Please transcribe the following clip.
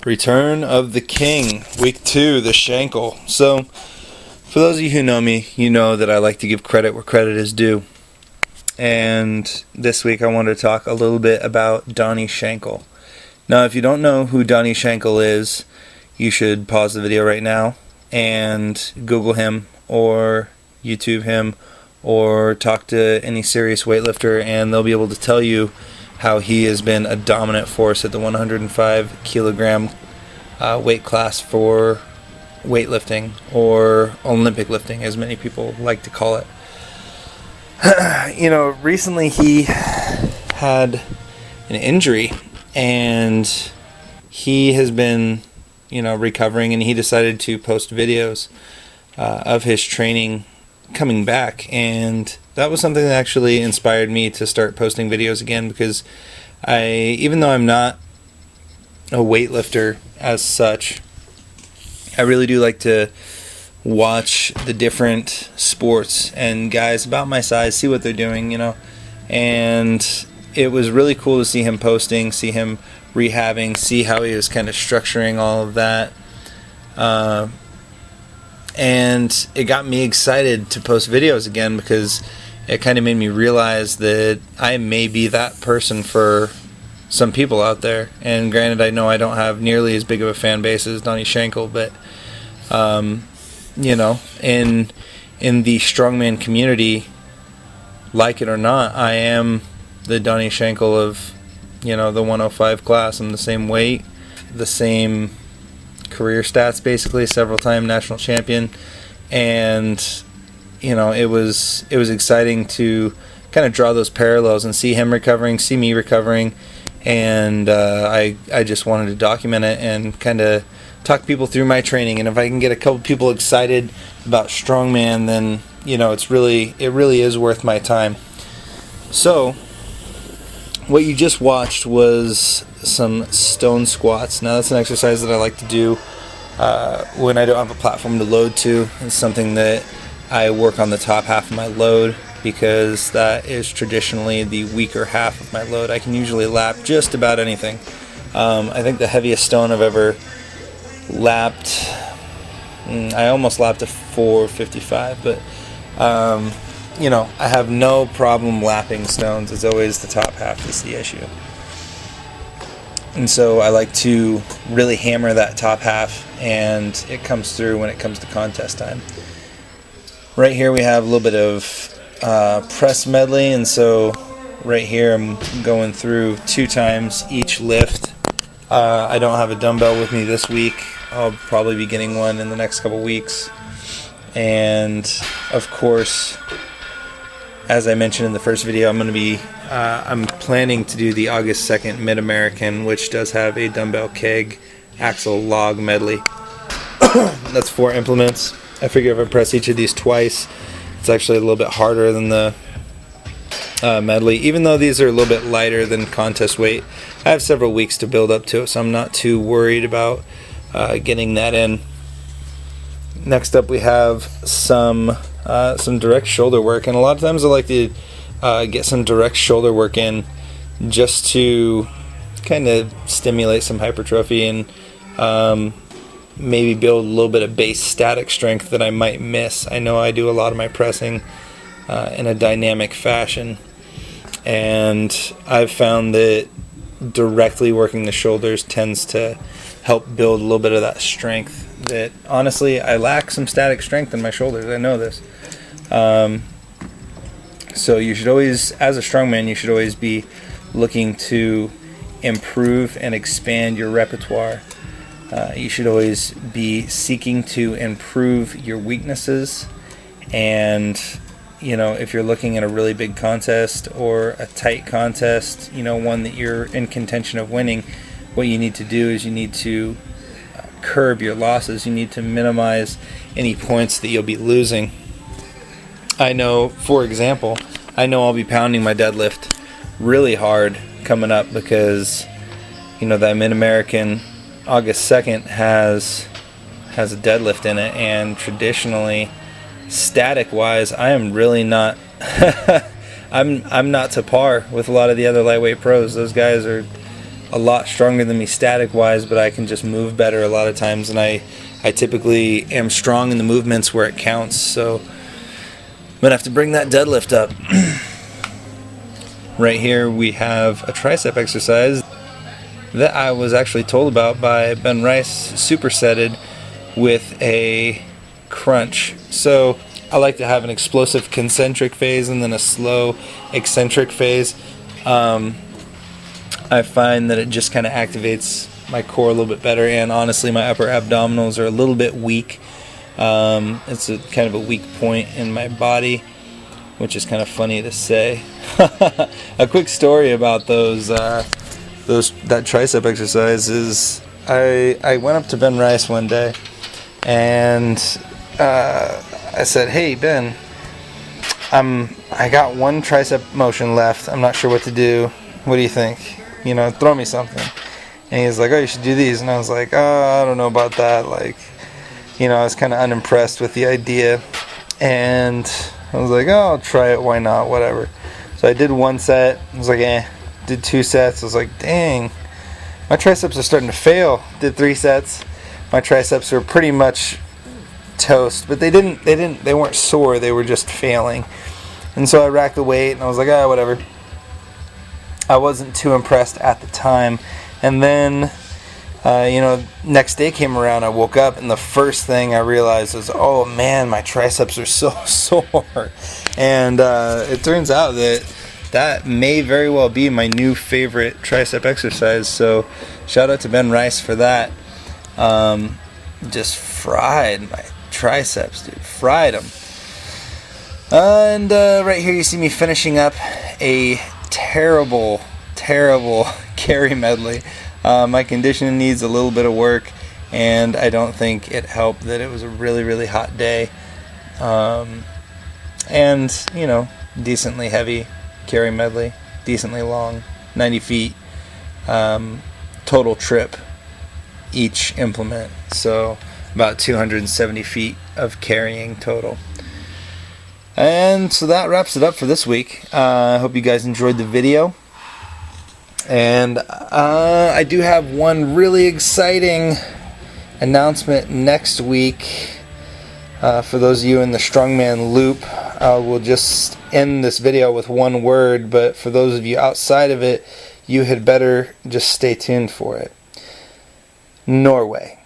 Return of the King, Week 2, the Shankle. So, for those of you who know me, you know that I like to give credit where credit is due. And this week I wanted to talk a little bit about Donnie Shankle. Now, if you don't know who Donnie Shankle is, you should pause the video right now and Google him or YouTube him or talk to any serious weightlifter, and they'll be able to tell you how he has been a dominant force at the 105 kilogram weight class for weightlifting, or Olympic lifting as many people like to call it. Recently he had an injury and he has been recovering, and he decided to post videos of his training coming back, and that was something that actually inspired me to start posting videos again, because even though I'm not a weightlifter as such, I really do like to watch the different sports and guys about my size, see what they're doing, and it was really cool to see him posting, see him rehabbing, see how he was kind of structuring all of that. And it got me excited to post videos again, because it kind of made me realize that I may be that person for some people out there. And granted, I know I don't have nearly as big of a fan base as Donnie Shankle, but in the strongman community, like it or not, I am the Donnie Shankle of the 105 class. I'm the same weight, the same career stats, basically, several time national champion, and it was exciting to kind of draw those parallels and see him recovering, see me recovering, and I just wanted to document it and kind of talk people through my training. And if I can get a couple people excited about strongman, then it really is worth my time. So what you just watched was some stone squats. Now, that's an exercise that I like to do when I don't have a platform to load to. It's something that I work on the top half of my load, because that is traditionally the weaker half of my load. I can usually lap just about anything. I think the heaviest stone I've ever lapped, I almost lapped a 455, but I have no problem lapping stones. It's always the top half that's the issue. And so I like to really hammer that top half, and it comes through when it comes to contest time. Right here we have a little bit of press medley, and so right here I'm going through 2 times each lift. I don't have a dumbbell with me this week. I'll probably be getting one in the next couple weeks. And of course, as I mentioned in the first video, I'm planning to do the August 2nd Mid-American, which does have a dumbbell keg axle log medley. That's 4 implements. I figure if I press each of these twice, it's actually a little bit harder than the medley. Even though these are a little bit lighter than contest weight, I have several weeks to build up to it, so I'm not too worried about getting that in. Next up, we have some direct shoulder work, and a lot of times I like to get some direct shoulder work in just to kind of stimulate some hypertrophy and maybe build a little bit of base static strength that I might miss. I know I do a lot of my pressing in a dynamic fashion, and I've found that directly working the shoulders tends to help build a little bit of that strength that, honestly, I lack some static strength in my shoulders. I know this. So you should always, as a strongman, you should always be looking to improve and expand your repertoire. You should always be seeking to improve your weaknesses, and if you're looking at a really big contest or a tight contest, one that you're in contention of winning, what you need to do is you need to curb your losses. You need to minimize any points that you'll be losing. I know, for example, I'll be pounding my deadlift really hard coming up, because that Mid-American August 2nd has a deadlift in it, and traditionally, static wise, I am really not I'm not to par with a lot of the other lightweight pros. Those guys are a lot stronger than me static wise, but I can just move better a lot of times, and I typically am strong in the movements where it counts. So I'm gonna have to bring that deadlift up. Right here we have a tricep exercise that I was actually told about by Ben Rice, supersetted with a crunch. So I like to have an explosive concentric phase and then a slow eccentric phase. I find that it just kind of activates my core a little bit better, and honestly my upper abdominals are a little bit weak. It's a kind of a weak point in my body, which is kind of funny to say. A quick story about that tricep exercise is I went up to Ben Rice one day and I said, "Hey Ben, I got one tricep motion left. I'm not sure what to do. What do you think? You know, throw me something." And he was like, "Oh, you should do these." And I was like, "Oh, I don't know about that." Like, you know, I was kind of unimpressed with the idea. And I was like, "Oh, I'll try it. Why not? Whatever." So I did one set. I was like, eh. Did 2 sets. I was like, dang, my triceps are starting to fail. Did 3 sets. My triceps were pretty much toast, but they weren't sore. They were just failing. And so I racked the weight, and I was like, whatever. I wasn't too impressed at the time. And then, next day came around, I woke up, and the first thing I realized was, oh man, my triceps are so sore. And it turns out that may very well be my new favorite tricep exercise. So shout out to Ben Rice for that. Just fried my triceps, dude. Fried them. And right here you see me finishing up a terrible carry medley. My conditioning needs a little bit of work, and I don't think it helped that it was a really hot day. And, you know, decently heavy carry medley, decently long, 90 feet, total trip each implement. So about 270 feet of carrying total. And so that wraps it up for this week. I hope you guys enjoyed the video. And I do have one really exciting announcement next week. For those of you in the strongman loop, we'll just end this video with one word, but for those of you outside of it, you had better just stay tuned for it. Norway.